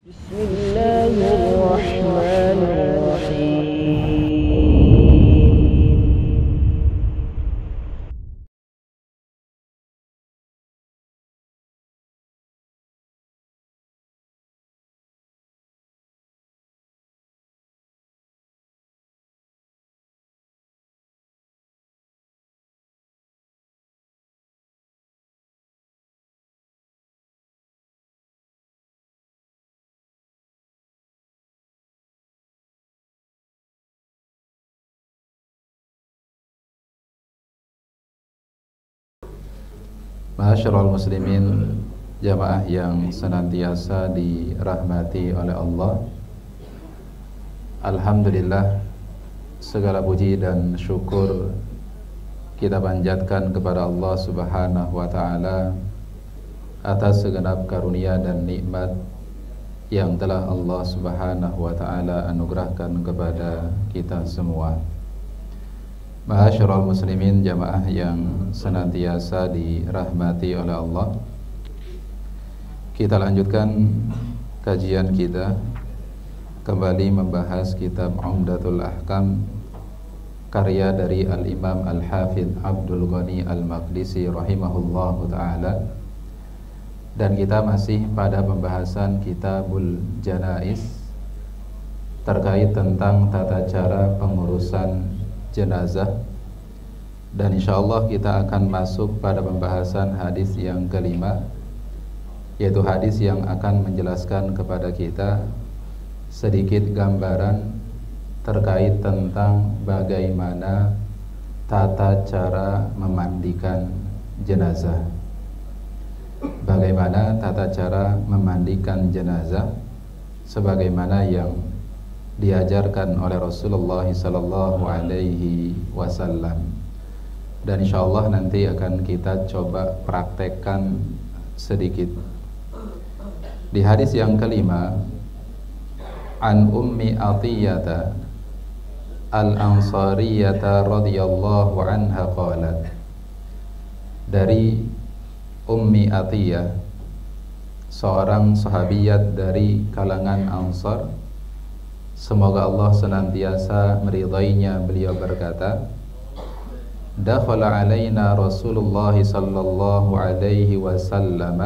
Bismillahirrahmanirrahim. Ma'asyiral muslimin, jamaah yang senantiasa dirahmati oleh Allah. Alhamdulillah, segala puji dan syukur kita panjatkan kepada Allah Subhanahu wa taala atas segenap karunia dan nikmat yang telah Allah Subhanahu wa taala anugerahkan kepada kita semua. Ma'asyiral muslimin, jamaah yang senantiasa dirahmati oleh Allah. Kita lanjutkan kajian kita, kembali membahas kitab Umdatul Ahkam, karya dari Al-Imam Al-Hafidh Abdul Ghani Al-Maqdisi rahimahullahu ta'ala. Dan kita masih pada pembahasan Kitabul Janaiz, terkait tentang tata cara pengurusan jenazah, dan insyaallah kita akan masuk pada pembahasan hadis yang kelima, yaitu hadis yang akan menjelaskan kepada kita sedikit gambaran terkait tentang bagaimana tata cara memandikan jenazah. Bagaimana tata cara memandikan jenazah sebagaimana yang diajarkan oleh Rasulullah sallallahu alaihi wasallam. Dan insyaallah nanti akan kita coba praktekkan sedikit. Di hadis yang kelima, an Ummi Atiyata Al-Ansariyata radhiyallahu anha qalat, dari Ummi Atiyah, seorang sahabiyat dari kalangan Ansar, semoga Allah senantiasa meridainya, beliau berkata, dakhala alaina Rasulullah sallallahu alaihi wasallam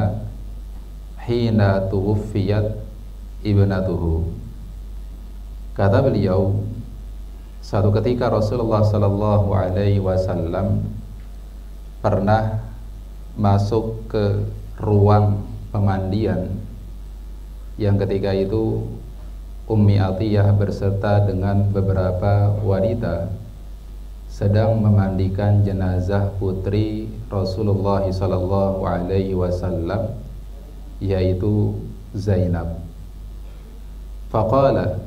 hina tuwfiyat ibnatuhu. Kata beliau, satu ketika Rasulullah sallallahu alaihi wasallam pernah masuk ke ruang pemandian, yang ketika itu Ummi Atiyah berserta dengan beberapa wanita sedang memandikan jenazah putri Rasulullah sallallahu alaihi wasallam, yaitu Zainab. Faqala,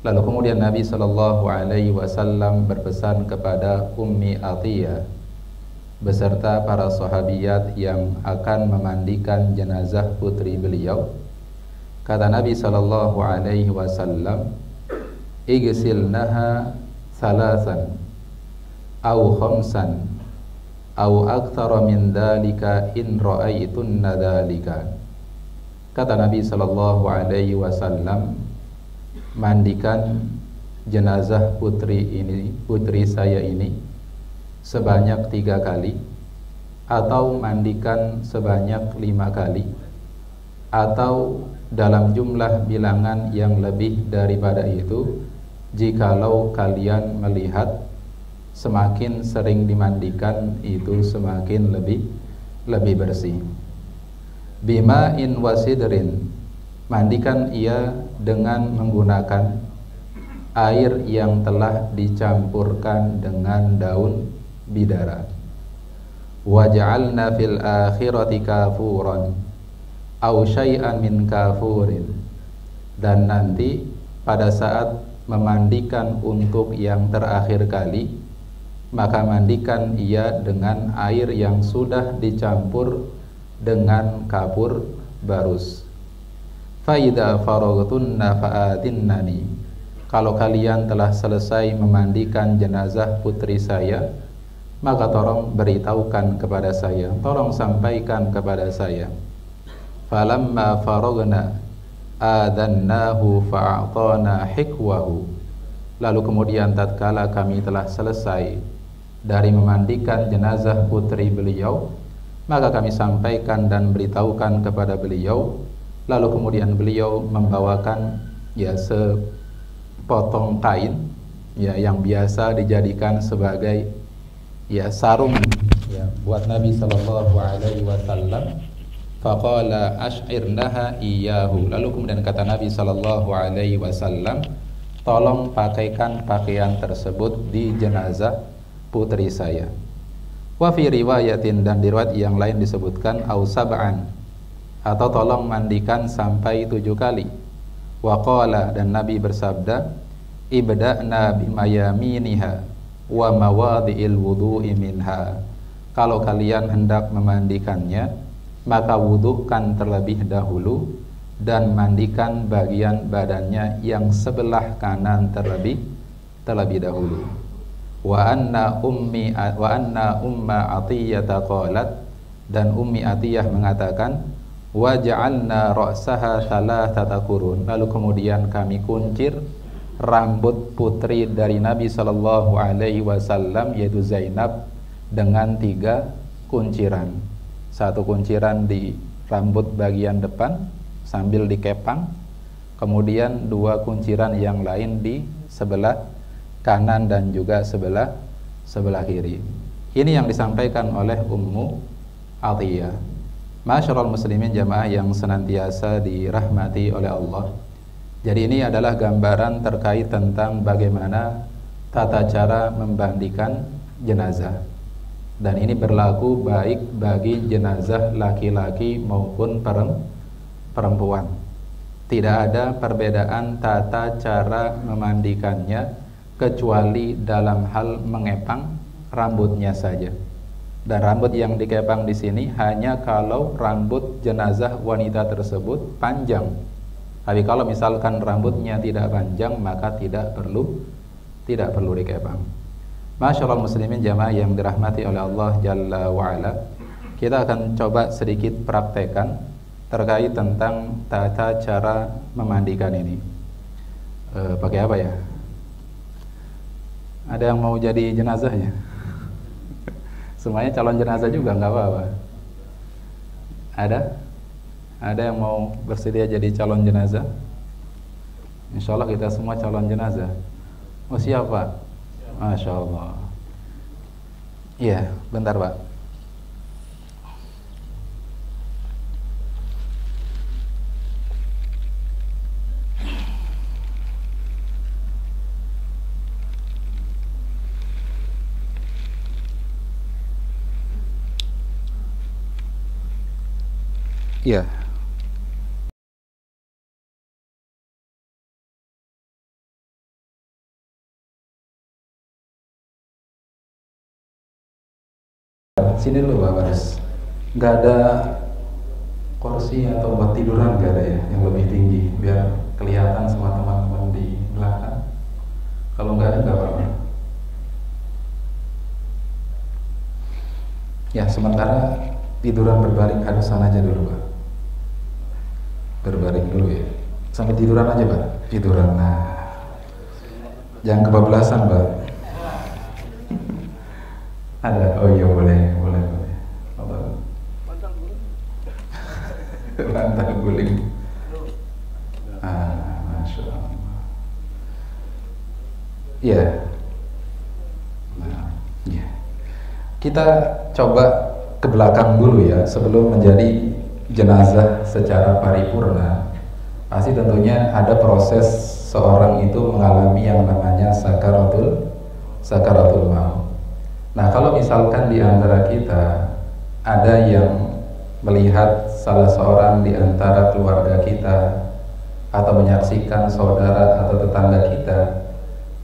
lalu kemudian Nabi sallallahu alaihi wasallam berpesan kepada Ummi Atiyah beserta para sahabiyat yang akan memandikan jenazah putri beliau. Kata Nabi sallallahu alaihi wasallam, igsilnaha salasan au khamsan au aktsara min dzalika in ra'aitunna dzalika. Kata Nabi sallallahu alaihi wasallam, mandikan jenazah putri saya ini sebanyak 3 kali, atau mandikan sebanyak 5 kali, atau dalam jumlah bilangan yang lebih daripada itu jikalau kalian melihat semakin sering dimandikan itu semakin lebih bersih. Bima'in wasidrin, mandikan ia dengan menggunakan air yang telah dicampurkan dengan daun bidara. Waja'alna fil akhirati kafuran au syai'an min kafurin, dan nanti pada saat memandikan untuk yang terakhir kali, maka mandikan ia dengan air yang sudah dicampur dengan kapur barus. Fa idza faragtunna fa'atinnani, kalau kalian telah selesai memandikan jenazah putri saya, maka tolong beritahukan kepada saya, tolong sampaikan kepada saya. Falamma faragna, adannahu fa'atana hikwahu. Lalu kemudian tatkala kami telah selesai dari memandikan jenazah putri beliau, maka kami sampaikan dan beritahukan kepada beliau. Lalu kemudian beliau membawakan ya sepotong kain ya yang biasa dijadikan sebagai ya sarung ya buat Nabi sallallahu alaihi wasallam. Faqala ash'irnaha iyyahu. Lalu kemudian kata Nabi sallallahu alaihi wasallam, tolong pakaikan pakaian tersebut di jenazah putri saya. Wa fi riwayatin, dan di riwayat yang lain disebutkan au sab'an, atau tolong mandikan sampai 7 kali. Wa qala, dan Nabi bersabda, ibda'na bimayaminiha wa mawadhi'il wudu'i minha. Kalau kalian hendak memandikannya, maka wudukan terlebih dahulu dan mandikan bagian badannya yang sebelah kanan terlebih dahulu. Wa anna umma Atiyah qalat, dan Ummi Atiyah mengatakan, wa ja'alna ra'saha thalathata qurun. Lalu kemudian kami kuncir rambut putri dari Nabi sallallahu alaihi wasallam, yaitu Zainab, dengan 3 kunciran. 1 kunciran di rambut bagian depan sambil dikepang, kemudian 2 kunciran yang lain di sebelah kanan dan juga sebelah kiri. Ini yang disampaikan oleh Ummu Atiyah. Masyarul muslimin jamaah yang senantiasa dirahmati oleh Allah. Jadi ini adalah gambaran terkait tentang bagaimana tata cara memandikan jenazah. Dan ini berlaku baik bagi jenazah laki-laki maupun perempuan. Tidak ada perbedaan tata cara memandikannya kecuali dalam hal mengepang rambutnya saja. Dan rambut yang dikepang di sini hanya kalau rambut jenazah wanita tersebut panjang. Tapi kalau misalkan rambutnya tidak panjang, maka tidak perlu dikepang. Masyaallah muslimin jamaah yang dirahmati oleh Allah Jalla wa'ala, kita akan coba sedikit praktekan terkait tentang tata cara memandikan ini. Pakai apa ya? Ada yang mau jadi jenazahnya? Semuanya calon jenazah juga, nggak apa-apa. Ada yang mau bersedia jadi calon jenazah? Insya Allah kita semua calon jenazah. Oh siapa? Masya Allah. Iya, bentar Pak. Iya. Sini dulu Pak Baris. Nggak ada kursi atau buat tiduran, nggak ada ya yang lebih tinggi biar kelihatan semua teman-teman di belakang. Kalau nggak ada nggak apa-apa. Ya sementara tiduran berbaring harus sana aja dulu Pak. Berbaring dulu ya. Sampai tiduran aja Pak. Tiduran. Nah, jangan kebablasan Pak. Ada. Oh iya boleh. Lantang guling. Masya Allah. Iya. Nah, ya. Kita coba ke belakang dulu ya, sebelum menjadi jenazah secara paripurna. Pasti tentunya ada proses seorang itu mengalami yang namanya sakaratul maut. Nah, kalau misalkan di antara kita ada yang melihat salah seorang di antara keluarga kita atau menyaksikan saudara atau tetangga kita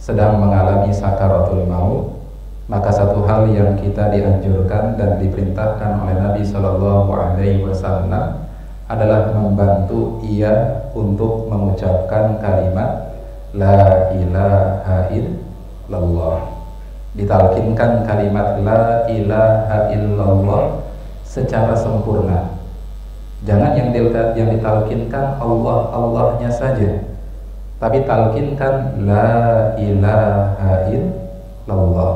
sedang mengalami sakaratul maut, maka satu hal yang kita dianjurkan dan diperintahkan oleh Nabi Shallallahu Alaihi Wasallam adalah membantu ia untuk mengucapkan kalimat La ilaha illallah. Ditalkinkan kalimat La ilaha illallah secara sempurna. Jangan yang ditalkinkan Allahnya saja, tapi talkinkan la ilaha illallah.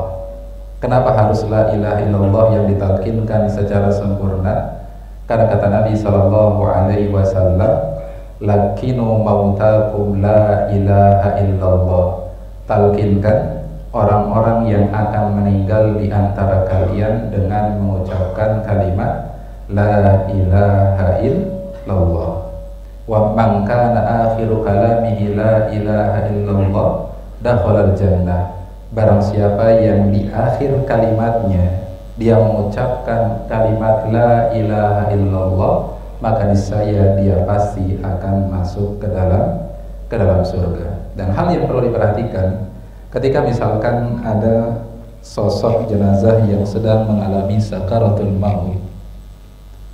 Kenapa harus la ilaha illallah yang ditalkinkan secara sempurna? Karena kata Nabi sallallahu alaihi wasallam, lakinu mautakum la ilaha illallah. Talkinkan orang-orang yang akan meninggal di antara kalian dengan mengucapkan kalimat la ilaha illallah. Wa man kana akhiru kalamihi la ilaha illallah dakhala al-jannah. Barang siapa yang di akhir kalimatnya dia mengucapkan kalimat la ilaha illallah, maka niscaya dia pasti akan masuk ke dalam surga. Dan hal yang perlu diperhatikan, ketika misalkan ada sosok jenazah yang sedang mengalami sakaratul maut,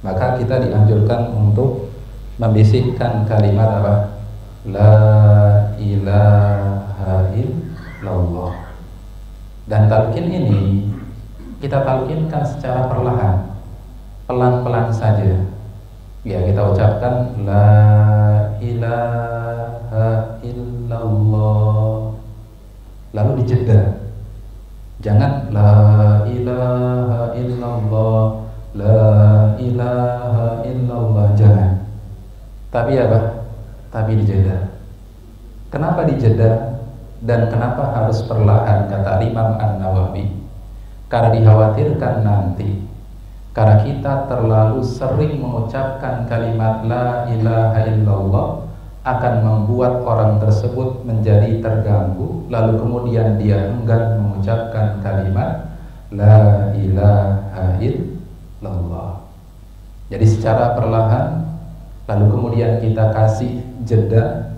maka kita dianjurkan untuk membisikkan kalimat apa? La ilaha illallah. Dan talqin ini kita talqinkan secara perlahan, pelan-pelan saja. Ya, kita ucapkan la ilaha illallah, lalu dijeda. Jangan la ilaha illallah, la ilaha illallah, jangan. Tapi apa? Tapi dijeda. Kenapa dijeda dan kenapa harus perlahan, kata Imam An-Nawawi? Karena dikhawatirkan nanti, karena kita terlalu sering mengucapkan kalimat la ilaha illallah, akan membuat orang tersebut menjadi terganggu, lalu kemudian dia enggan mengucapkan kalimat la ilaha illallah. Jadi secara perlahan, lalu kemudian kita kasih jeda,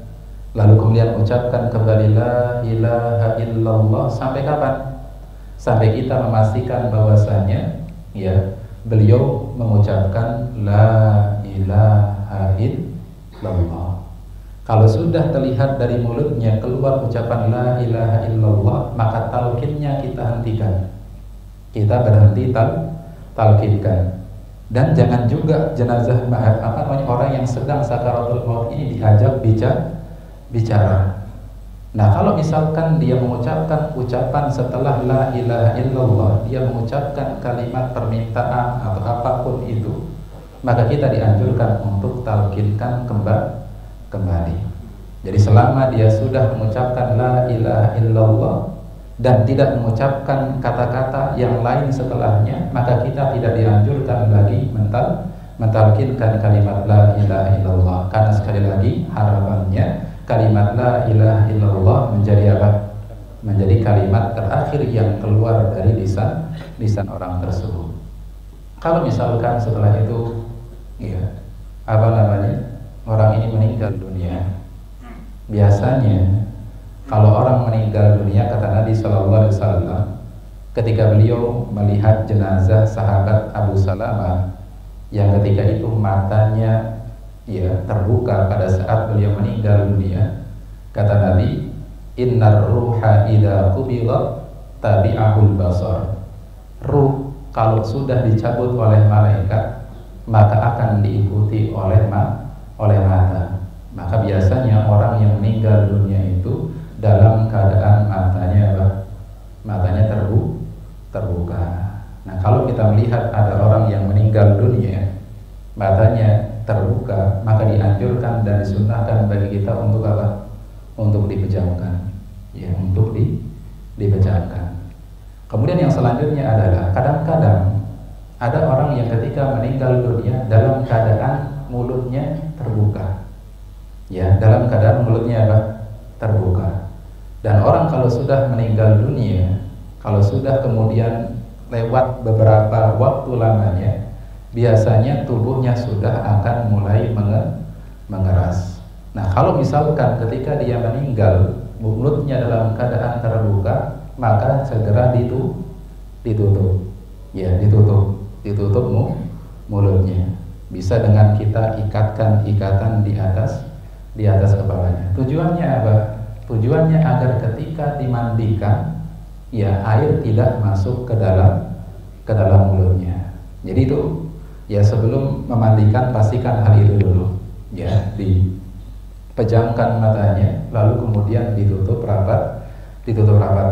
lalu kemudian ucapkan kembali la ilaha illallah. Sampai kapan? Sampai kita memastikan bahwasanya ya beliau mengucapkan la ilaha illallah. Kalau sudah terlihat dari mulutnya keluar ucapan la ilaha illallah, maka talqinnya kita hentikan. Kita berhenti talqinkan. Dan jangan juga jenazah orang yang sedang sakaratul maut ini diajak bicara. Nah, kalau misalkan dia mengucapkan ucapan setelah la ilaha illallah, dia mengucapkan kalimat permintaan atau apapun itu, maka kita dianjurkan untuk talqinkan kembali. Jadi selama dia sudah mengucapkan la ilaha illallah dan tidak mengucapkan kata-kata yang lain setelahnya, maka kita tidak dianjurkan lagi mentalkinkan kalimat la ilaha illallah. Karena sekali lagi harapannya kalimat la ilaha illallah menjadi apa? Menjadi kalimat terakhir yang keluar dari lisan orang tersebut. Kalau misalkan setelah itu orang ini meninggal dunia, biasanya kalau orang meninggal dunia, kata Nabi sallallahu alaihi wasallam, ketika beliau melihat jenazah sahabat Abu Salamah yang ketika itu matanya terbuka pada saat beliau meninggal dunia, kata Nabi, innar ruha idza qubida tabi'ahul basar. Ruh kalau sudah dicabut oleh malaikat, maka akan diikuti oleh mata. Maka biasanya orang yang meninggal dunia itu dalam keadaan matanya terbuka. Nah, kalau kita melihat ada orang yang meninggal dunia matanya terbuka, maka dianjurkan dan disunnahkan bagi kita untuk apa? Untuk dipejamkan, untuk dipejamkan. Kemudian yang selanjutnya adalah kadang-kadang ada orang yang ketika meninggal dunia dalam keadaan mulutnya terbuka. Dalam keadaan mulutnya terbuka. Dan orang kalau sudah meninggal dunia, kalau sudah kemudian lewat beberapa waktu lamanya, biasanya tubuhnya sudah akan mulai mengeras. Nah, kalau misalkan ketika dia meninggal mulutnya dalam keadaan terbuka, maka segera ditutup mulutnya. Bisa dengan kita ikatkan ikatan di atas kepalanya. Tujuannya apa? Tujuannya agar ketika dimandikan, air tidak masuk ke dalam mulutnya. Jadi itu Ya sebelum memandikan pastikan hal itu dulu. Ya, dipejamkan matanya, lalu kemudian ditutup rapat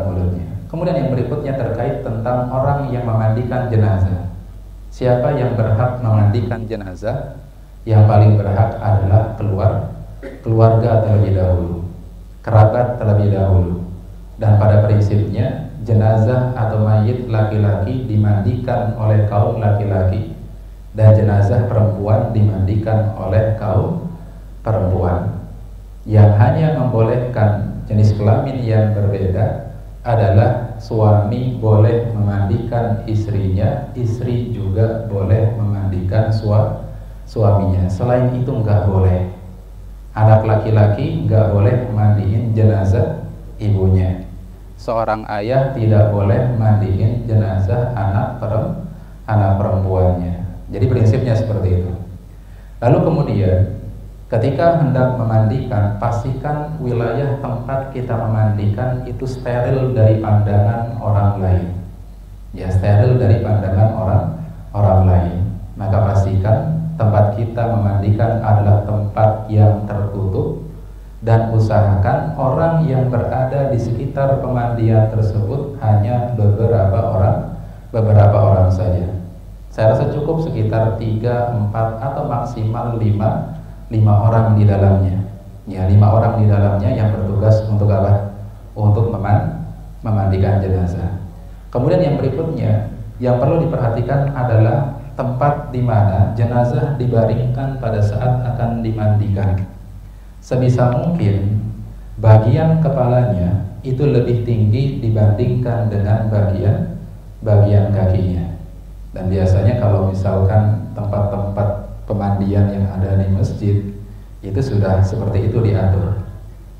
mulutnya. Kemudian yang berikutnya terkait tentang orang yang memandikan jenazah. Siapa yang berhak memandikan jenazah? Yang paling berhak adalah keluarga terlebih dahulu, kerabat terlebih dahulu. Dan pada prinsipnya jenazah atau mayit laki-laki dimandikan oleh kaum laki-laki dan jenazah perempuan dimandikan oleh kaum perempuan. Yang hanya membolehkan jenis kelamin yang berbeda adalah suami boleh memandikan istrinya, istri juga boleh memandikan suaminya. Selain itu enggak boleh. Anak laki-laki enggak boleh mandiin jenazah ibunya. Seorang ayah tidak boleh mandiin jenazah anak perempuannya. Jadi prinsipnya seperti itu. Lalu kemudian ketika hendak memandikan, pastikan wilayah tempat kita memandikan itu steril dari pandangan orang lain. Ya, steril dari pandangan orang lain. Maka pastikan tempat kita memandikan adalah tempat yang tertutup dan usahakan orang yang berada di sekitar pemandian tersebut hanya beberapa orang saja. Saya rasa cukup sekitar 3, 4 atau maksimal 5 orang di dalamnya. Ya, 5 orang di dalamnya yang bertugas untuk apa? Untuk memandikan jenazah. Kemudian yang berikutnya yang perlu diperhatikan adalah tempat di mana jenazah dibaringkan pada saat akan dimandikan. Sebisa mungkin bagian kepalanya itu lebih tinggi dibandingkan dengan bagian kakinya. Dan biasanya kalau misalkan tempat-tempat pemandian yang ada di masjid itu sudah seperti itu diatur,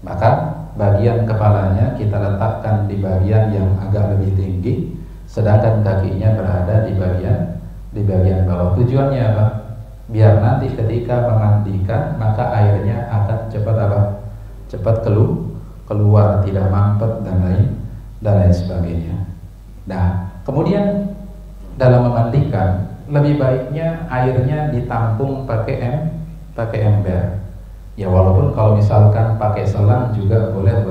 maka bagian kepalanya kita letakkan di bagian yang agak lebih tinggi, sedangkan kakinya berada di bagian bawah. Tujuannya apa? Biar nanti ketika memandikan maka airnya akan cepat keluar, tidak mampet dan lain sebagainya. Nah, kemudian dalam memandikan lebih baiknya airnya ditampung pakai ember. Ya, walaupun kalau misalkan pakai selang juga boleh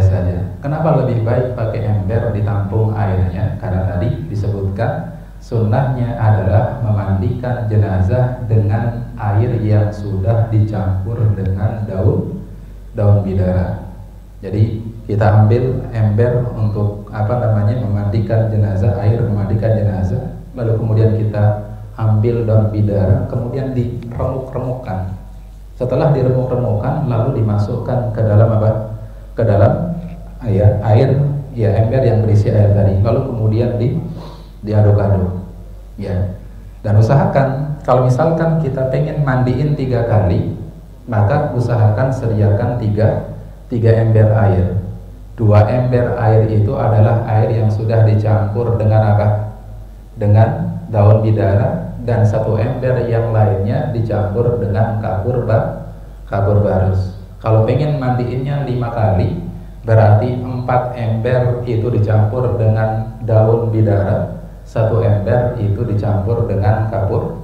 saja. Kenapa lebih baik pakai ember ditampung airnya? Karena tadi disebutkan sunnahnya adalah memandikan jenazah dengan air yang sudah dicampur dengan daun bidara. Jadi kita ambil ember untuk memandikan jenazah, air memandikan jenazah, lalu kemudian kita ambil daun bidara, kemudian diremuk-remukkan. Setelah diremuk-remukkan, lalu dimasukkan ke dalam Ke dalam air, ember yang berisi air tadi, lalu kemudian diaduk-aduk. Ya. Dan usahakan kalau misalkan kita pengen mandiin 3 kali, maka usahakan sediakan 3 ember air. 2 ember air itu adalah air yang sudah dicampur dengan dengan daun bidara, dan 1 ember yang lainnya dicampur dengan kapur barus. Kalau pengen mandiinnya 5 kali, berarti 4 ember itu dicampur dengan daun bidara, 1 ember itu dicampur dengan kapur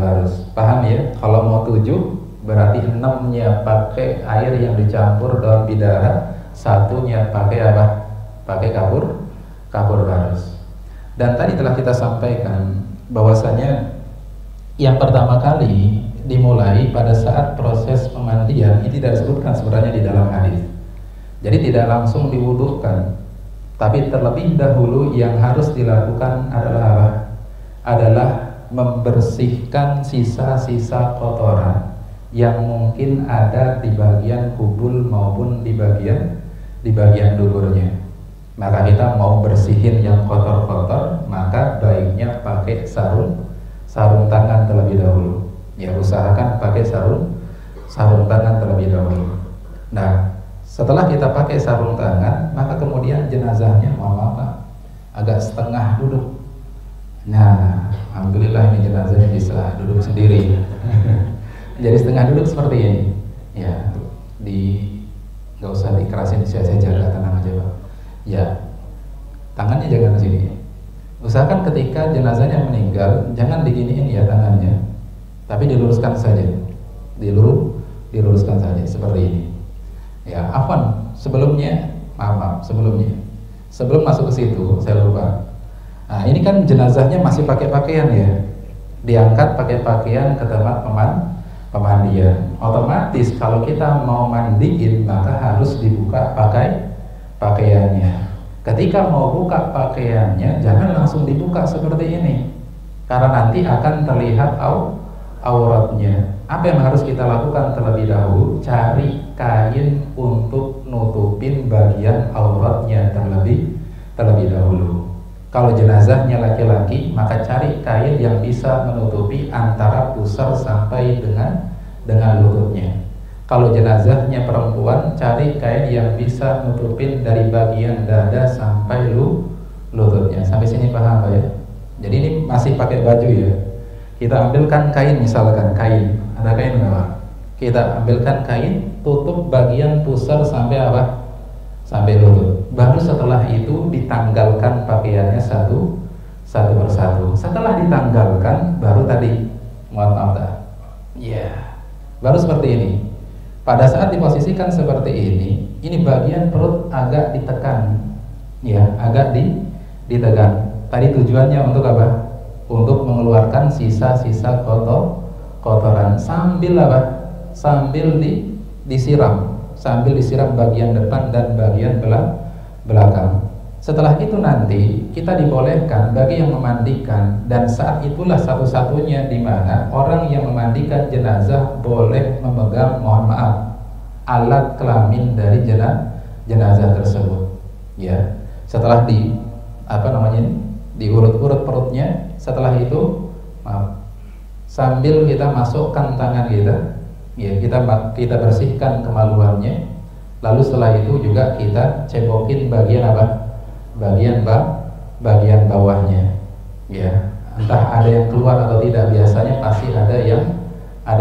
barus. Paham ya? Kalau mau 7, berarti 6-nya pakai air yang dicampur daun bidara, 1-nya pakai pakai kapur barus. Dan tadi telah kita sampaikan bahwasanya yang pertama kali dimulai pada saat proses pemandian ini tidak disebutkan sebenarnya di dalam hadis. Jadi tidak langsung diwudukan, tapi terlebih dahulu yang harus dilakukan adalah membersihkan sisa-sisa kotoran yang mungkin ada di bagian kubul maupun di bagian duburnya. Maka kita mau bersihin yang kotor-kotor, maka baiknya pakai sarung tangan terlebih dahulu. Ya, usahakan pakai sarung tangan terlebih dahulu. Nah, setelah kita pakai sarung tangan, maka kemudian jenazahnya agak setengah duduk. Nah, alhamdulillah ini jenazahnya bisa duduk sendiri. Jadi setengah duduk seperti ini. Ya, nggak usah dikerasin, saya jaga, tenang aja Pak. Ya, tangannya jangan ke sini. Usahakan ketika jenazahnya meninggal, jangan diginiin ya tangannya, tapi diluruskan saja, diluruskan saja seperti ini. Ya, afwan, sebelumnya, maaf, sebelum masuk ke situ, saya lupa. Nah, ini kan jenazahnya masih pakai pakaian ya, diangkat pakai pakaian ke tempat pemandian. Otomatis kalau kita mau mandiin, maka harus dibuka pakaiannya. Ketika mau buka pakaiannya, jangan langsung dibuka seperti ini, karena nanti akan terlihat auratnya. Apa yang harus kita lakukan terlebih dahulu? Cari kain untuk nutupin bagian auratnya terlebih dahulu. Kalau jenazahnya laki-laki, maka cari kain yang bisa menutupi antara pusar sampai dengan lututnya. Kalau jenazahnya perempuan, cari kain yang bisa nutupin dari bagian dada sampai lututnya. Sampai sini paham Pak ya? Jadi ini masih pakai baju ya. Kita ambilkan kain, misalkan kain, ada kain nggak? Kita ambilkan kain, tutup bagian pusar sampai apa? Sampai lutut. Baru setelah itu ditanggalkan pakaiannya satu persatu. Setelah ditanggalkan, baru tadi, mohon maaf baru seperti ini. Pada saat diposisikan seperti ini bagian perut agak ditekan, ya, agak ditekan. Tadi tujuannya untuk apa? Untuk mengeluarkan sisa-sisa kotoran sambil apa? Sambil disiram, bagian depan dan bagian belakang. Setelah itu nanti kita dibolehkan bagi yang memandikan, dan saat itulah satu-satunya di mana orang yang memandikan jenazah boleh memegang, mohon maaf, alat kelamin dari jenazah tersebut. Ya, setelah diurut-urut perutnya, setelah itu sambil kita masukkan tangan kita, ya, kita bersihkan kemaluannya, lalu setelah itu juga kita cebokin bagian apa? Bagian bawahnya, ya, entah ada yang keluar atau tidak. Biasanya pasti ada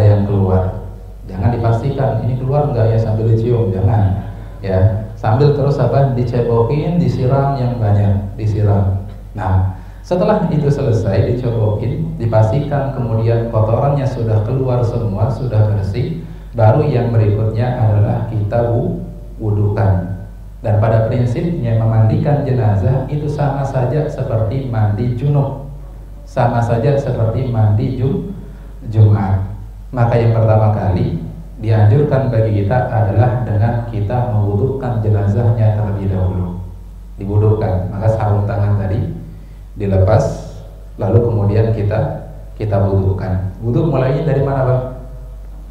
yang keluar. Jangan dipastikan ini keluar enggak ya sambil dicium, jangan, ya, sambil terus apa? Dicebokin, disiram yang banyak, disiram. Nah, setelah itu selesai dicebokin, dipastikan kemudian kotorannya sudah keluar semua, sudah bersih, baru yang berikutnya adalah kita wudukan. Dan pada prinsipnya memandikan jenazah itu sama saja seperti mandi junub, sama saja seperti mandi Jumat. Maka yang pertama kali dianjurkan bagi kita adalah dengan kita mewudukan jenazahnya terlebih dahulu. Diwudukan, maka sarung tangan tadi dilepas, lalu kemudian kita wudukan. Wudu mulainya dari mana Pak?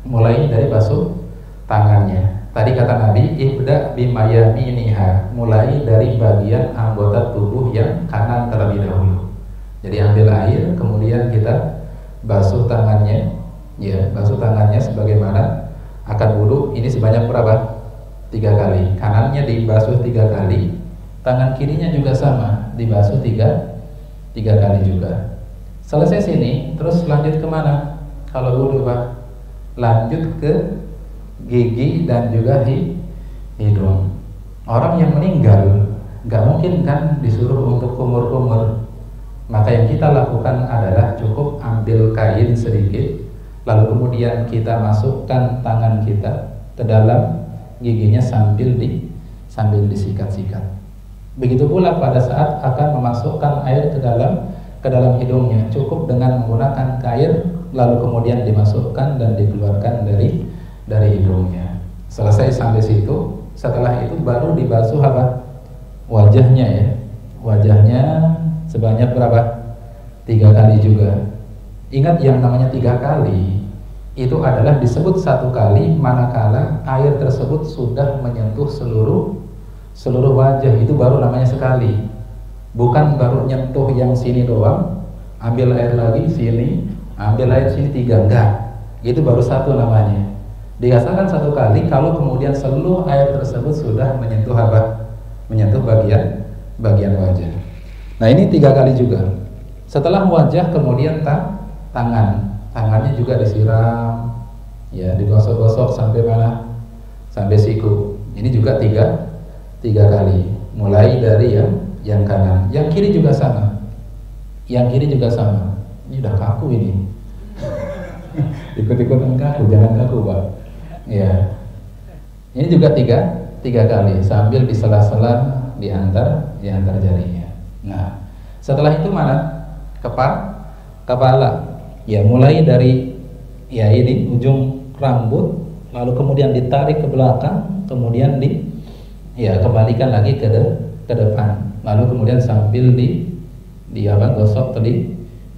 Mulai dari basuh tangannya. Tadi kata Nabi, ibda bimayaminiha, mulai dari bagian anggota tubuh yang kanan terlebih dahulu. Jadi ambil air, kemudian kita basuh tangannya, ya, basuh tangannya sebagaimana akan wudu. Ini sebanyak berapa? 3 kali. Kanannya dibasuh 3 kali, tangan kirinya juga sama, dibasuh 3 kali juga. Selesai sini, terus lanjut kemana? Kalau wudu Pak, lanjut ke gigi dan juga hidung. Orang yang meninggal nggak mungkin kan disuruh untuk kumur-kumur. Maka yang kita lakukan adalah cukup ambil kain sedikit, lalu kemudian kita masukkan tangan kita ke dalam giginya sambil disikat-sikat. Begitu pula pada saat akan memasukkan air ke dalam hidungnya, cukup dengan menggunakan kain, lalu kemudian dimasukkan dan dikeluarkan dari hidungnya. Selesai sampai situ, setelah itu baru dibasuh apa? Wajahnya ya. Wajahnya sebanyak berapa? 3 kali juga. Ingat yang namanya 3 kali itu adalah disebut 1 kali manakala air tersebut sudah menyentuh seluruh wajah, itu baru namanya sekali. Bukan baru nyentuh yang sini doang, ambil air lagi sini, ambil air sini 3, enggak. Itu baru 1 namanya. Dirasakan 1 kali kalau kemudian seluruh air tersebut sudah menyentuh apa? Menyentuh bagian wajah. Nah, ini 3 kali juga. Setelah wajah kemudian tangannya juga disiram, ya, digosok-gosok sampai mana? Sampai siku. Ini juga 3 kali. Mulai dari yang kanan, yang kiri juga sama. Yang kiri juga sama. Ini udah kaku ini. Ikut-ikutan kaku, jangan kaku Pak. Ya. Ini juga tiga kali sambil di sela-sela di antar jarinya. Nah, setelah itu mana? Kepala. Ya, mulai dari ya ini ujung rambut, lalu kemudian ditarik ke belakang, kemudian kembalikan lagi ke depan. Lalu kemudian sambil gosok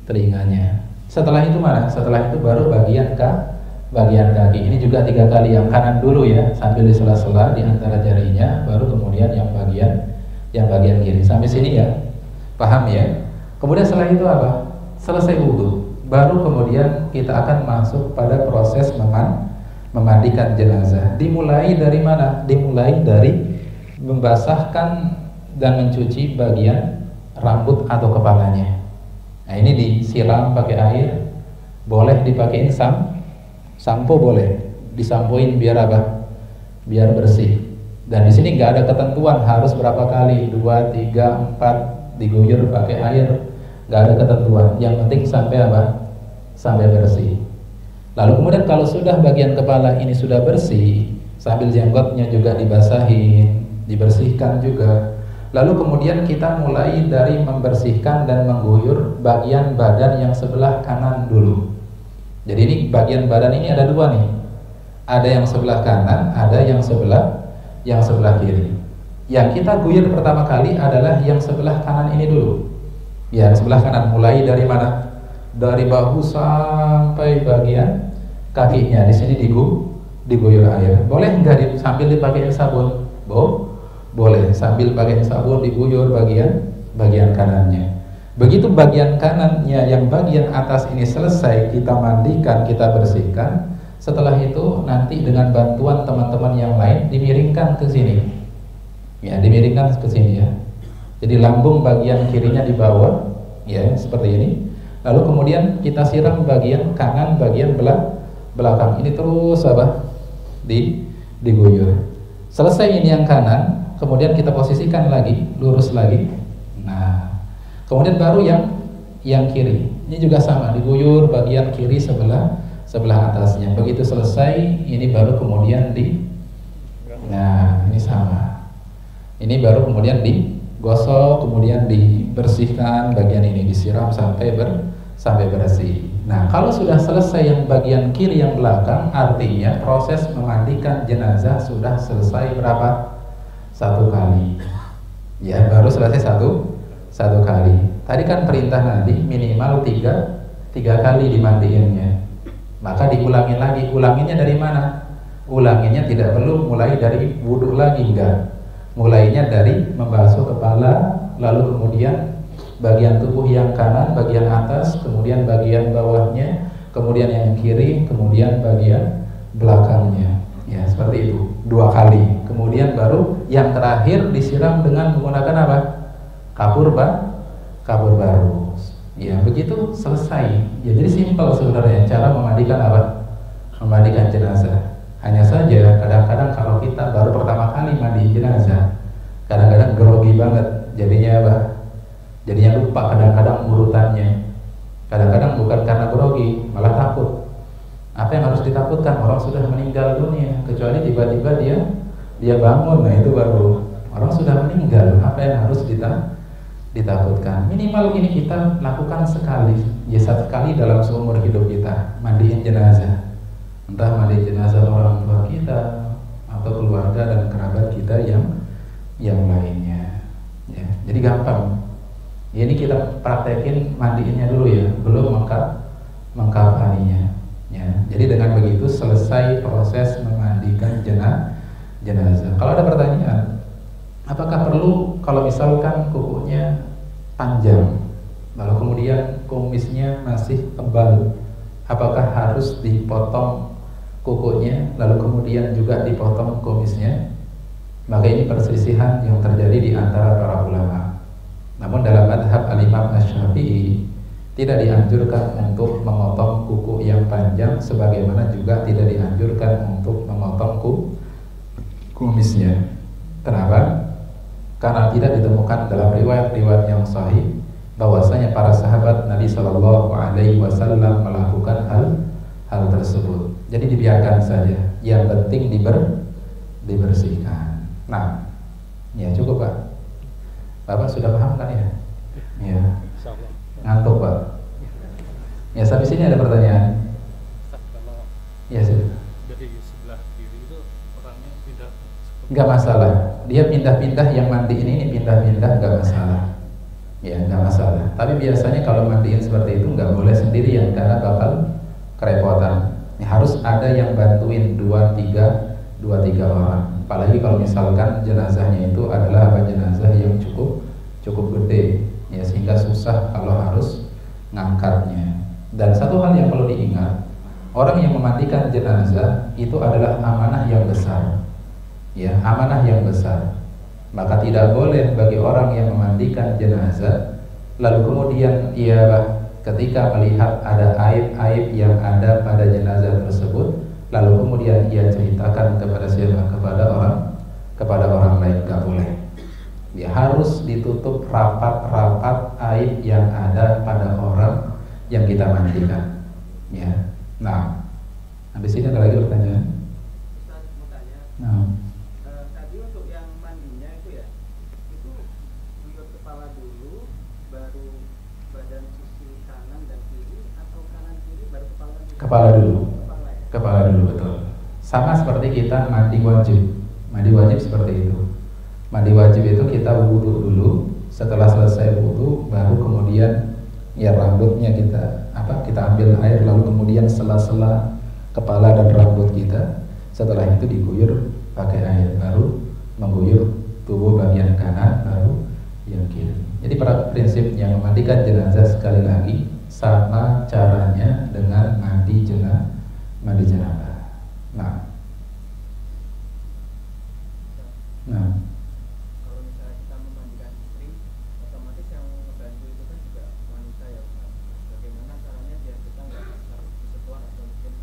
telinganya. Setelah itu mana? Setelah itu baru bagian kaki. Ini juga 3 kali. Yang kanan dulu ya, sambil di sela-sela di antara jarinya, baru kemudian yang bagian kiri. Sampai sini ya, paham ya? Kemudian setelah itu apa? Selesai wudu, baru kemudian kita akan masuk pada proses memandikan jenazah. Dimulai dari mana? Dimulai dari membasahkan dan mencuci bagian rambut atau kepalanya. Nah, ini disiram pakai air, boleh dipakein sampo, boleh disampoin biar apa? Biar bersih. Dan di sini nggak ada ketentuan harus berapa kali, 2, 3, 4 diguyur pakai air, nggak ada ketentuan. Yang penting sampai apa? Sampai bersih. Lalu kemudian kalau sudah bagian kepala ini sudah bersih, sambil jenggotnya juga dibersihkan juga. Lalu kemudian kita mulai dari membersihkan dan mengguyur bagian badan yang sebelah kanan dulu. Jadi ini bagian badan ini ada 2 nih. Ada yang sebelah kanan, ada yang sebelah kiri. Yang kita guyur pertama kali adalah yang sebelah kanan ini dulu. Yang sebelah kanan, mulai dari mana? Dari bahu sampai bagian kakinya. Di sini diguyur air. Boleh enggak sambil dipakai sabun? Boleh, sambil pakai sabun diguyur bagian kanannya. Begitu bagian kanannya yang bagian atas ini selesai kita mandikan, kita bersihkan. Setelah itu nanti dengan bantuan teman-teman yang lain dimiringkan ke sini. Ya, dimiringkan ke sini ya. Jadi lambung bagian kirinya di bawah, ya seperti ini. Lalu kemudian kita siram bagian kanan, bagian belakang. Ini terus apa? Diguyur. Selesai ini yang kanan. Kemudian kita posisikan lagi, lurus lagi. Nah, kemudian baru yang kiri. Ini juga sama, diguyur bagian kiri sebelah atasnya. Begitu selesai, ini baru kemudian nah, ini sama. Ini baru kemudian digosok, kemudian dibersihkan bagian ini, disiram sampai bersih. Nah, kalau sudah selesai yang bagian kiri yang belakang, artinya proses memandikan jenazah sudah selesai berapa? 1 kali. Ya, baru selesai satu kali. Tadi kan perintah Nabi minimal 3 kali dimandiinnya. Maka diulangin lagi. Ulanginnya dari mana? Ulanginnya tidak perlu mulai dari wudhu lagi, enggak. Mulainya dari membasuh kepala, lalu kemudian bagian tubuh yang kanan, bagian atas, kemudian bagian bawahnya, kemudian yang kiri, kemudian bagian belakangnya. Ya, seperti itu 2 kali. Kemudian baru yang terakhir disiram dengan menggunakan apa? Kapur baru. Ya, begitu selesai. Ya, jadi simpel sebenarnya cara memandikan apa? Memandikan jenazah. Hanya saja kadang-kadang kalau kita baru pertama kali mandi jenazah, kadang-kadang grogi banget. Jadinya apa? Jadinya lupa kadang-kadang urutannya. Kadang-kadang bukan karena grogi, malah takut. Apa yang harus ditakutkan? Orang sudah meninggal dunia. Kecuali tiba-tiba dia bangun, nah itu baru orang sudah meninggal. Apa yang harus ditakutkan? Minimal ini kita lakukan sekali, ya 1 kali dalam seumur hidup kita, mandiin jenazah. Entah mandi jenazah orang tua kita atau keluarga dan kerabat kita yang lainnya. Ya, jadi gampang. Ini kita praktekin mandiinnya dulu ya, belum mengkafaninya. Ya, jadi dengan begitu selesai proses memandikan jenazah. Kalau ada pertanyaan, apakah perlu kalau misalkan kukunya panjang, lalu kemudian kumisnya masih tebal, apakah harus dipotong kukunya, lalu kemudian juga dipotong kumisnya? Maka ini perselisihan yang terjadi di antara para ulama. Namun dalam madhab al-Imam Asy-Syafi'i tidak dianjurkan untuk memotong kuku yang panjang, sebagaimana juga tidak dianjurkan untuk memotong kumisnya. Kenapa? Karena tidak ditemukan dalam riwayat-riwayat yang sahih bahwasanya para sahabat Nabi Shallallahu Alaihi Wasallam melakukan hal tersebut. Jadi dibiarkan saja, yang penting dibersihkan. Nah, ya cukup Pak. Bapak sudah paham kan ya? Ya. Ngantuk Pak. Ya sampai sini ada pertanyaan. Ya sudah. Dari sebelah kiri itu orangnya pindah. Nggak masalah. Dia pindah-pindah, yang mandi ini pindah-pindah nggak masalah. Ya nggak masalah. Tapi biasanya kalau mandiin seperti itu nggak boleh sendirian karena bakal kerepotan. Ini harus ada yang bantuin 2-3 orang. Apalagi kalau misalkan jenazahnya itu adalah jenazah yang cukup gede, ya sehingga susah kalau harus ngangkatnya. Dan satu hal yang perlu diingat, orang yang memandikan jenazah itu adalah amanah yang besar, ya amanah yang besar. Maka tidak boleh bagi orang yang memandikan jenazah lalu kemudian ia ketika melihat ada aib-aib yang ada pada jenazah tersebut, lalu kemudian ia ceritakan kepada siapa? Kepada orang lain. Gak boleh. Dia harus ditutup rapat-rapat aib yang ada pada orang yang kita mandikan. Ya. Nah, habis ini ada lagi pertanyaan. Ustaz mau tanya. Nah. Tadi untuk yang mandinya itu ya, itu buyur kepala dulu, baru badan sisi kanan dan kiri, atau kanan kiri baru kepala dulu? Kepala dulu. Kepala dulu, betul. Sama seperti kita mandi wajib. Mandi wajib seperti itu. Mandi wajib itu kita wudhu dulu. Setelah selesai wudhu, baru kemudian ya rambutnya kita ambil air, lalu kemudian sela-sela kepala dan rambut kita. Setelah itu diguyur pakai air, baru mengguyur tubuh bagian kanan, baru yang kiri. Jadi pada prinsipnya memandikan jenazah sekali lagi sama caranya dengan mandi jenazah. Nah, kalau misalnya kita memandikan istri, otomatis yang membantu itu kan juga wanita ya Ustaz. Bagaimana caranya biar kita nggak harus disetuan atau mungkin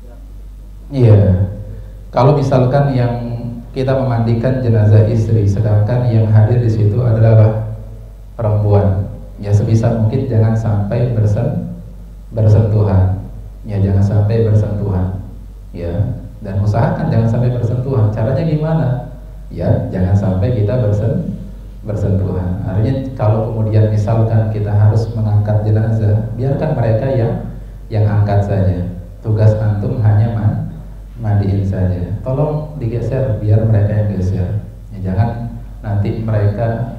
tidak? iya. Kalau misalkan yang kita memandikan jenazah istri, sedangkan yang hadir di situ adalah perempuan, ya sebisa mungkin jangan sampai bersentuhan. Ya jangan sampai bersentuhan. Ya, dan usahakan jangan sampai bersentuhan. Caranya gimana? Ya, jangan sampai kita bersentuhan. Artinya kalau kemudian misalkan kita harus mengangkat jenazah, biarkan mereka yang angkat saja. Tugas antum hanya mandiin saja. Tolong digeser biar mereka yang geser. Ya, jangan nanti mereka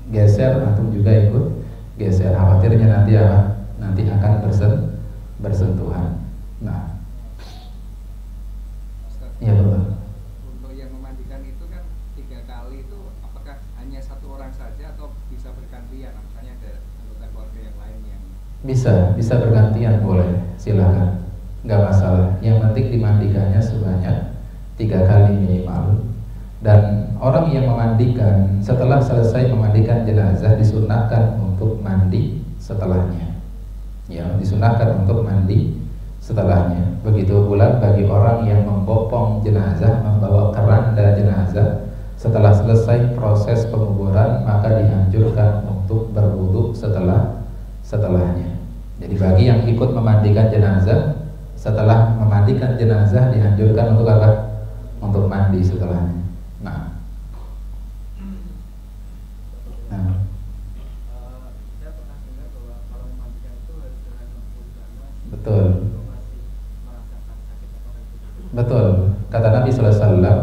geser, antum juga ikut geser. Khawatirnya nanti akan bersentuhan. Nah, ya betul. Untuk yang memandikan itu kan 3 kali itu apakah hanya satu orang saja atau bisa bergantian? Misalnya ada anggota keluarga yang lain yang Bisa bergantian, boleh, silakan, nggak masalah. Yang penting dimandikannya sebanyak 3 kali minimal. Dan orang yang memandikan setelah selesai memandikan jenazah disunahkan untuk mandi setelahnya. Ya, disunahkan untuk mandi setelahnya. Begitu pula bagi orang yang membopong jenazah, membawa keranda jenazah, setelah selesai proses penguburan maka dianjurkan untuk berwudu setelahnya. Jadi bagi yang ikut memandikan jenazah, setelah memandikan jenazah dianjurkan untuk apa? Untuk mandi setelahnya. Saya pernah dengar bahwa kalau memandikan itu harus dengan lampu di sana. Betul. Itu masih merasakan sakit atau gitu. Betul. Kata Nabi sallallahu alaihi wasallam,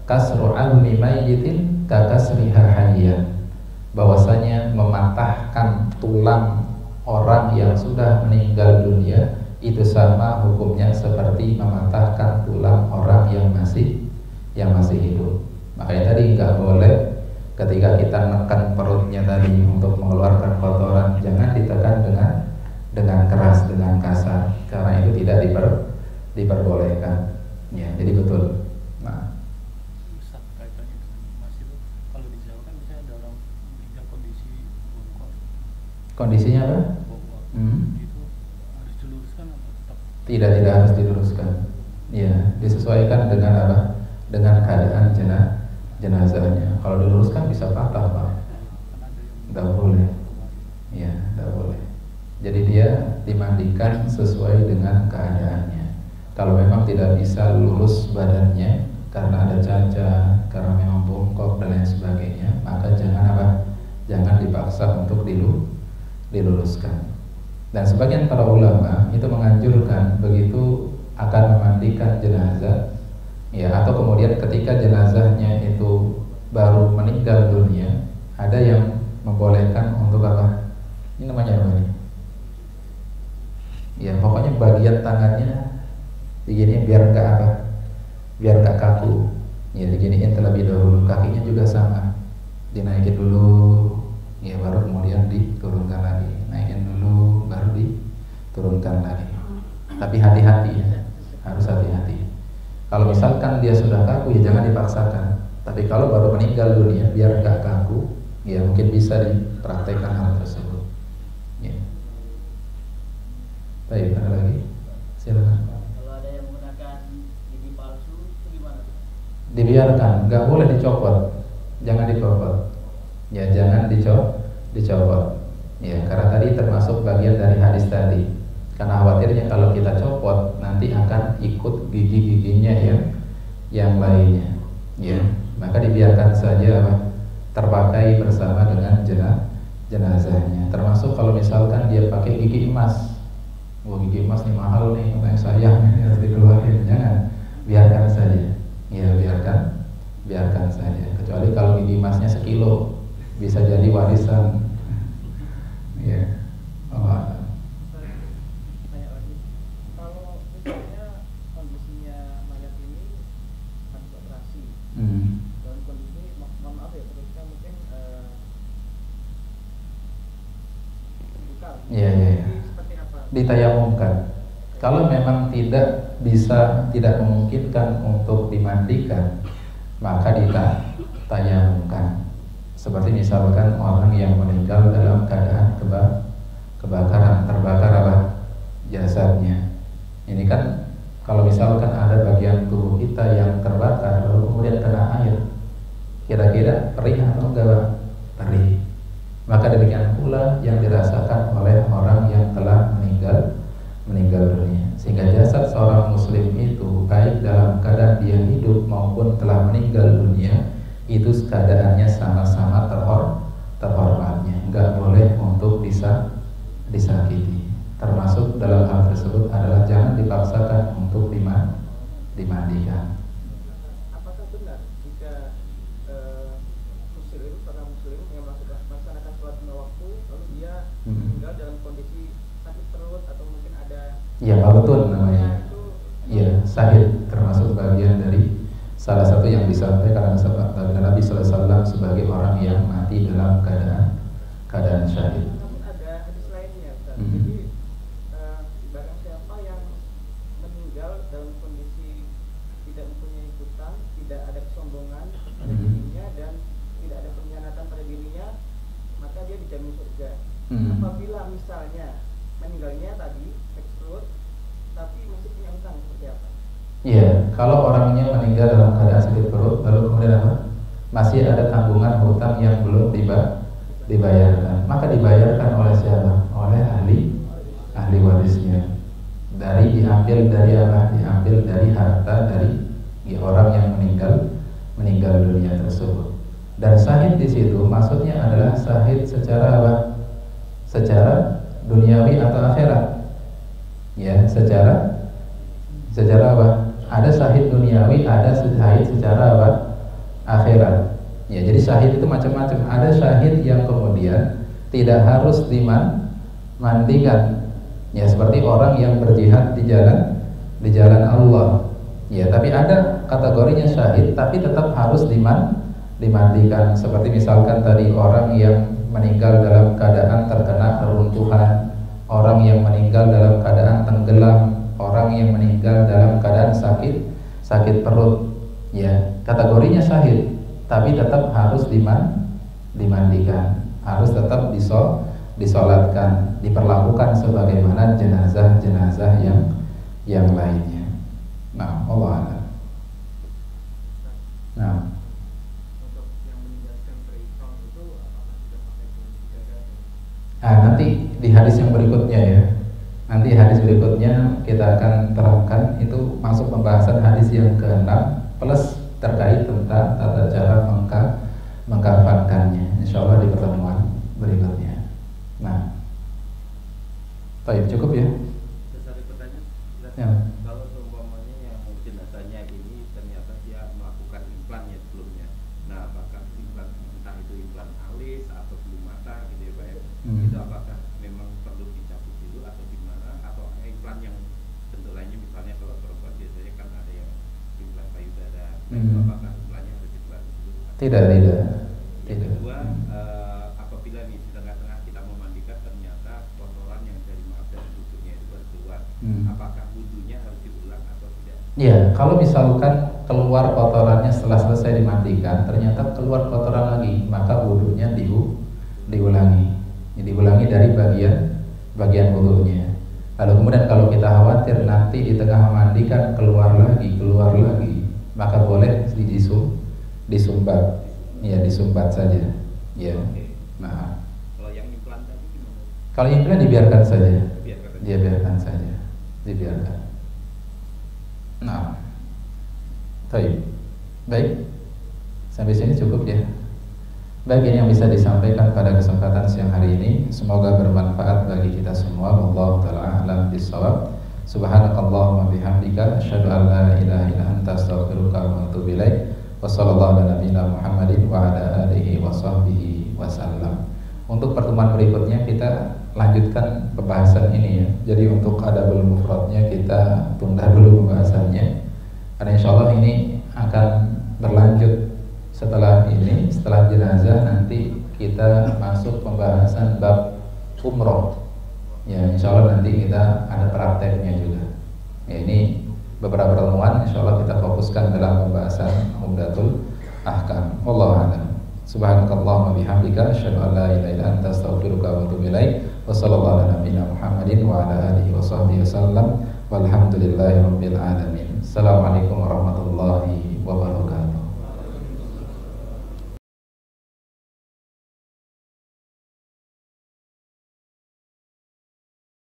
kasru almi mayyitin ka kasriha hayyah. Bahwasanya mematahkan tulang orang yang sudah meninggal dunia itu sama hukumnya seperti mematahkan tulang orang yang masih hidup. Makanya tadi nggak boleh ketika kita menekan perutnya tadi untuk mengeluarkan kotoran, jangan ditekan dengan keras, dengan kasar, karena itu tidak diperbolehkan. Ya, jadi betul. Nah, Ustaz, kaitannya dengan Mas itu, kalau di Jawa kan bisa ada orang meninggal kondisi bongkok. kondisinya apa? Bongkok. Hmm. Itu harus diluruskan atau tetap? Tidak harus diluruskan. Ya, disesuaikan dengan apa? Dengan keadaan jenazahnya. Kalau diluruskan bisa patah, Pak. Kan ada yang Tidak boleh. Ya, tidak boleh. Jadi dia dimandikan sesuai dengan keadaannya. Kalau memang tidak bisa lurus badannya karena ada cacat, karena memang bongkok dan lain sebagainya, maka jangan apa? Jangan dipaksa untuk diluruskan. Dan sebagian para ulama itu menganjurkan begitu akan memandikan jenazah, ya, atau kemudian ketika jenazahnya itu baru meninggal dunia, ada yang membolehkan untuk apa? Ini namanya apa ini? Ya, pokoknya bagian tangannya diginiin biar enggak apa? Biar enggak kaku. Ya, diginiin terlebih dahulu. Kakinya juga sama. Dinaikin dulu, ya baru kemudian diturunkan lagi. Naikin dulu, baru diturunkan lagi. Tapi hati-hati ya. Harus hati-hati. Kalau misalkan dia sudah kaku, ya jangan dipaksakan. Tapi kalau baru meninggal dunia, biar enggak kaku, ya mungkin bisa dipraktekkan hal tersebut. Ya. Baik, ada lagi? Silakan. Kalau ada yang menggunakan gigi palsu itu gimana? Dibiarkan, nggak boleh dicopot, jangan dicopot. Ya, jangan dicopot. Ya, karena tadi termasuk bagian dari hadis tadi. Karena khawatirnya kalau kita copot nanti akan ikut gigi-giginya yang lainnya. Ya, maka dibiarkan saja terpakai bersama dengan jenazahnya. Termasuk kalau misalkan dia pakai gigi emas. Wah, gigi emas nih mahal nih, katanya sayang harus dikeluarin. Jangan, biarkan saja. Ya, biarkan saja. Kecuali kalau gigi emasnya 1 kilo, bisa jadi warisan. Ya, Allah. Tanya lagi, kalau misalnya kondisinya mayat ini habis operasi, dalam kondisi mohon maaf ya, terusnya mungkin buka. Iya. Seperti apa? Ditayamumkan. Kalau memang tidak memungkinkan untuk dimandikan, maka ditayamumkan. Seperti misalkan orang yang meninggal dalam keadaan kebakaran, terbakar jasadnya. Ini kan kalau misalkan ada bagian tubuh kita yang terbakar lalu kemudian kena air, kira-kira perih atau enggak, perih. Maka demikian pula yang dirasakan oleh orang yang telah meninggal dunia. Sehingga jasad seorang muslim itu baik dalam keadaan dia hidup maupun telah meninggal dunia, itu keadaannya sama-sama terhormatnya. Enggak boleh untuk disakiti. Termasuk dalam hal tersebut adalah jangan dipaksakan untuk dimandikan. Apakah benar jika seorang muslim yang melaksanakan sholat lima waktu lalu dia meninggal dalam kondisi sakit perut atau mungkin ada Ya, betul namanya. Ya, syahid termasuk bagian dari salah satu yang disampaikan oleh Nabi Sallallahu Alaihi Wasallam sebagai orang yang mati dalam keadaan syahid. namun ada hadis lainnya, Ustaz. Jadi barang siapa yang meninggal dalam kondisi tidak mempunyai hutang, tidak ada kesombongan pada dirinya dan tidak ada pengkhianatan pada dirinya, maka dia dijamin surga. Apabila misalnya meninggalnya tadi sakit perut tapi masih punya hutang, seperti apa? Iya, kalau orangnya meninggal dalam keadaan sakit perut lalu kemudian apa? Masih ada tanggungan hutang yang belum dibayarkan, maka dibayarkan oleh siapa? Oleh ahli warisnya. Diambil dari apa? Diambil dari harta dari orang yang meninggal dunia tersebut. Dan syahid di situ maksudnya adalah syahid secara apa? Secara duniawi atau akhirat. Ya, secara apa? Ada syahid duniawi, ada syahid secara apa? Akhirat. Ya, jadi syahid itu macam-macam. Ada syahid yang kemudian tidak harus dimandikan. Ya, seperti orang yang berjihad di jalan Allah. Ya, tapi ada kategorinya syahid tapi tetap harus dimandikan. Seperti misalkan tadi orang yang meninggal dalam keadaan terkena reruntuhan, orang yang meninggal dalam keadaan tenggelam, orang yang meninggal dalam keadaan sakit perut. Ya, kategorinya syahid tapi tetap harus dimandikan, harus tetap disolatkan, diperlakukan sebagaimana jenazah-jenazah yang lainnya. Nah, Allah a'lam. Nah, Untuk yang meninggalkan perihal itu apakah tidak pakai di hadis yang berikutnya ya. Nanti hadis berikutnya kita akan terangkan, itu masuk pembahasan hadis yang ke-6 plus terkait tentang tata cara mengkafankannya. Insya Allah di pertemuan berikutnya. Nah, baik, cukup ya. Satu pertanyaan. Ya. Kalau seumpamanya yang jenazahnya ini ternyata dia melakukan implannya sebelumnya, nah apakah implan, entah itu implan alis atau bulu mata gitu ya Pak ya, itu apakah memang perlu dicabut dulu atau gimana, atau implan yang bentuk lainnya, misalnya kalau perempuan biasanya kan ada yang implan payudara, itu apakah implannya harus dibuat dulu? Tidak. Yang kedua, apabila nih di tengah-tengah kita memandikan ternyata kotoran yang dari maaf dari tubuhnya itu baru keluar, apakah wudhunya harus diulang atau tidak? Ya, kalau misalkan keluar kotorannya setelah selesai dimandikan, ternyata keluar kotoran lagi, maka wudhunya diulangi. Diulangi dari bagian wudhunya. Lalu kemudian kalau kita khawatir nanti di tengah memandikan keluar lagi, maka boleh disumbat. Ya, disumbat saja. Ya. Nah, Kalau yang implan tadi gimana? kalau implan dibiarkan saja. Biarkan saja. Dibiarkan. Nah, baik. Sampai sini cukup ya. Baik, ini yang bisa disampaikan pada kesempatan siang hari ini. Semoga bermanfaat bagi kita semua. Wallahu ta'ala a'lam bishawab. Subhanakallahumma bihamdika asyhadu an la ilaha illa anta astaghfiruka wa atubu ilaik. Wassallallahu ala nabiyina Muhammadin wa ala alihi wa sahbihi wasallam. Untuk pertemuan berikutnya kita lanjutkan pembahasan ini ya. Jadi untuk adabul mufradnya kita tunda dulu pembahasannya, karena insyaallah ini akan berlanjut setelah ini. Setelah jenazah nanti kita masuk pembahasan bab umroh ya, insyaallah nanti kita ada prakteknya juga ya. Ini beberapa pertemuan insyaallah kita fokuskan dalam pembahasan Umdatul Ahkam. Wallahu a'lam. Subhanakallahumma bihamdika asyhadu an la ilaha illa anta astaghfiruka wa atubu ilaik. Wassallallahu ala nabiyyina Muhammadin wa ala alihi wa sahbihi wasallam. Walhamdulillahirabbil alamin. Assalamualaikum warahmatullahi wabarakatuh.